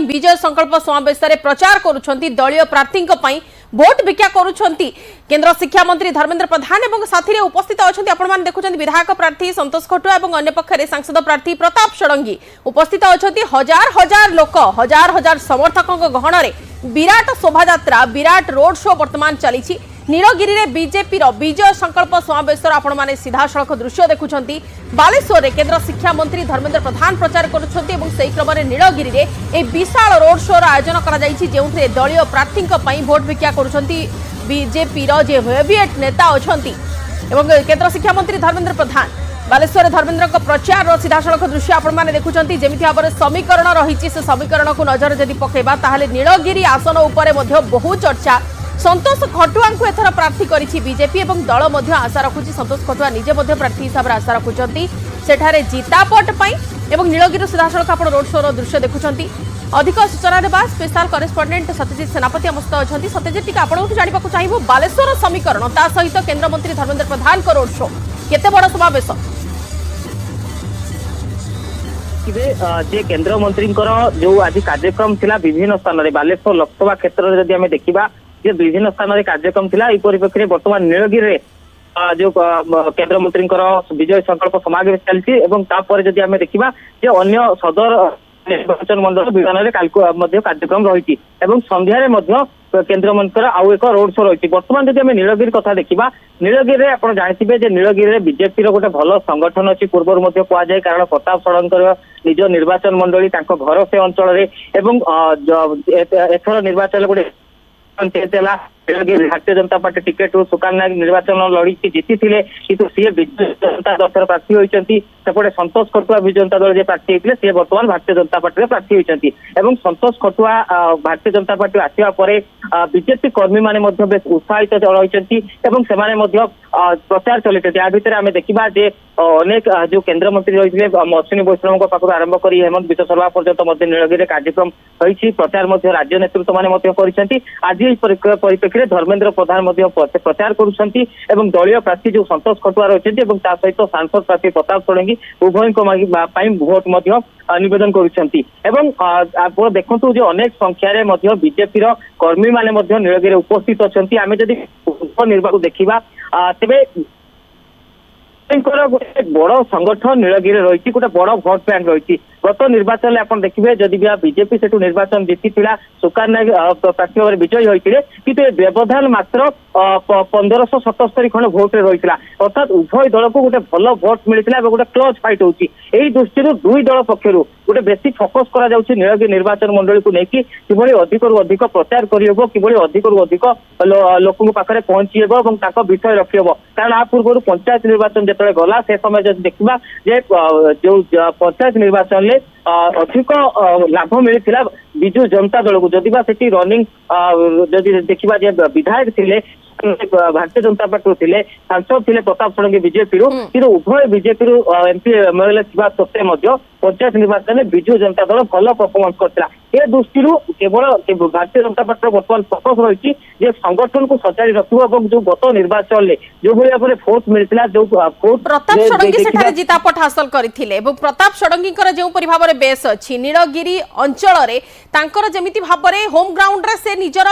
विजय संकल्प समावेश प्रचार करुछंती दलीय प्रार्थी भोट भिक्षा करुछंती केंद्र शिक्षा मंत्री धर्मेंद्र प्रधान एवं साथी उपस्थित अच्छा आपण मैंने देखुं विधायक प्रार्थी संतोष खटुआ और अन्य पक्षरे सांसद प्रार्थी प्रताप षडंगी उपस्थित अच्छा हजार हजार लोक हजार हजार समर्थकों गहन विराट शोभा विराट रोड शो वर्तमान चली नीलगिरी रे बीजेपी विजय संकल्प समावेश आपण मैंने सीधा सड़क दृश्य देखुं बालेश्वर रे केंद्र शिक्षा मंत्री धर्मेंद्र प्रधान प्रचार करुछंती क्रम नीलगिरी रे ए विशाल रोड शो आयोजन करा जायछि जेउथे दलीय प्रार्थी भोट भिक्षा करुछंती बीजेपी जे हेवीवेट नेता अछंती एवं केंद्र शिक्षा मंत्री धर्मेंद्र प्रधान बालेश्वर धर्मेंद्र प्रचार सीधा सड़क दृश्य आपण मैंने देखुं जमी भाव में समीकरण रही से समीकरण को नजर जदि पकेबा ताहले नीलगिरी आसन उपरे बहु चर्चा संतोष खटुआ को एथर प्रार्थी करिछि बीजेपी एवं दल मध्य आशा रखुछि संतोष खटुआ निजे मध्य प्रार्थी हिसाब से आशा रखुछंती सेठारे जितापट पई एवं नीलगिरी सीधा सड़क आपण रोड शो दृश्य देखुछंती अधिक सूचना देबा स्पेशल करेस्पोंडेंट सत्यजित सेनापति अमस्त अछंती सत्यजित टिका आपण जानिबा को चाहिबो बालेश्वर समीकरण ता सहित केंद्र मंत्री धर्मेंद्र प्रधान को रोड शो केते बड़ समावेश जे केंद्र मंत्री जो आज कार्यक्रम थिला विभिन्न स्थान रे बालेश्वर लोकसभा क्षेत्र रे जदि हमें देखिबा जे विभिन्न स्थान रे कार्यक्रम थिला ई परिप्रेक्षी रे वर्तमान नीलगिरी रे जो केंद्र मंत्री विजय संकल्प समावेश चलछि एवं तापर जदि हमें देखिबा जे अन्य सदर निर्वाचन मंडल विधान कार्यक्रम रही संध्यारे केंद्र मंत्री आउ एक रोड शो रही बर्तमान जब नीलगिरी कथा देखा नीलगिरी में आप जानते नीलगिरी बीजेपी गोटे भल संगठन अच्छी पूर्व कहुए कारण प्रताप षडंगर निज निर्वाचन मंडली घर से अंचल एथर निर्वाचन गोटे भारतीय जनता पार्टी टिकेट सुकान नायक निर्वाचन लड़ी जीति किंतु सी विजु जनता दल प्रार्थी होती सेपटे संतोष खटुआ विजु जनता दल प्रार्थी होते सी बर्तमान भारतीय जनता पार्टी प्रार्थी होती संतोष खटुआ भारतीय जनता पार्टी आसवा पर बीजेपी कर्मी मैंने बेस उत्साहित रही प्रचार चलते या भितर आम देखा अनेक जो केंद्र मंत्री रही अश्विनी वैष्णव पाखु आरंभ कर हेमंत विश्व शर्मा पर्यंत नीलगिरी कार्यक्रम रही प्रचार राज्य नेतृत्व मैंने आज परिप्रेक्षी धर्मेंद्र प्रधान प्रचार करुछंती एवं दलीय प्रार्थी जो संतोष खटुआ रही सहित सांसद प्रार्थी प्रताप षडंगी उभय भोट नवेदन करुछंती एवं देखु जो अनेक संख्यार बीजेपी कर्मी माने नीलगिरी उपस्थित अच्छा आम जदि निर्वाचन देखा तेरे गोटे बड़ संगठन नीलगिरी रही गोटे बड़ भोट बैंक रही गत निर्वाचन में आप देखिए जदि बीजेपी से निर्वाचन जीति सुकान नायक प्रार्थी भाव विजयी होते कि व्यवधान मात्र 1577 खंड भोट रही अर्थात उभय दल को गोटे भल भोट मिलता गोटे क्लोज फाइट होती दृष्टि दुई दल पक्ष गोटे बेसी फोकस करा नीलगिरी निर्वाचन मंडली को लेकिन कि अधिक अधिक प्रचार करहब कि अधिक अधिक लोक पाखे पहुंची हे विषय रखी हे कारण आ पूर्व पंचायत निर्वाचन जो गला से समय जब देखा जो पंचायत निर्वाचन अधिक लाभ मिलता विजु जनता दल को जदि से रनिंग जदि देखा विधायक थे भारतीय जनता पार्टी थे सांसद थे प्रताप षडंगी बीजेपी कि उभय बीजेपी एमपी एमएलए सत्वे पंचायत निर्वाचन में विजु जनता दल भल परफॉर्मेंस करता ए दृष्टि केवल भारतीय जनता पार्टी बर्तमान फोकस रही संगठन को सजाड़ी रखा जो गत निर्वाचन में जो भाई भाव भोट मिलता जो भोट प्रताप षडंगी सेठारे जितापट हासिल करथिले एवं प्रताप षडंगी जो परि भाव में बेस अच्छी नीलगिरी अंचल रे तांकर जेमिति भाव में होम ग्राउंड रे से निजर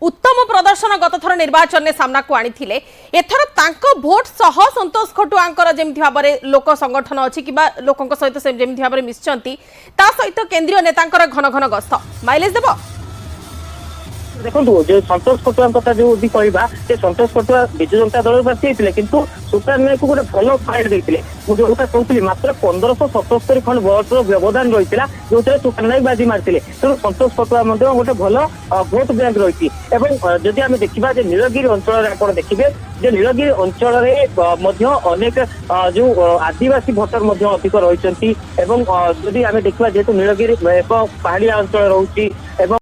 उत्तम प्रदर्शन गत थर निर्वाचन ने सामना को आनी थिले एथर तांको भोट सह संतोष खटुआंकर जेमिति भाव में लोक संगठन अच्छी कि लोकों सहित से जेमिति भाव में मिसचंती ता सहित केंद्रीय नेतांकर घन घन गस्त माइलेज देबो देखो जो संतोष खटुआ कथा जो कहवा संतोष खटुआ विजु जनता दल प्रार्थी होते किंतु सुकान नायक गोटे भल फाइट देते मुझे गोटा कहती मात्र 1577 खंड भोट व्यवधान रही जो सुकान नायक बाजी मारते तेणु संतोष खटुआ गोटे भल भोट बैंक रही जदि आम देखा नीलगिरी अंचल आप देखिए नीलगिरी अंचल अनेक जो आदिवासी भोटर अधिक रही जदि आम देखा जेहेतु नीलगिरी एक पहाड़िया अंचल रही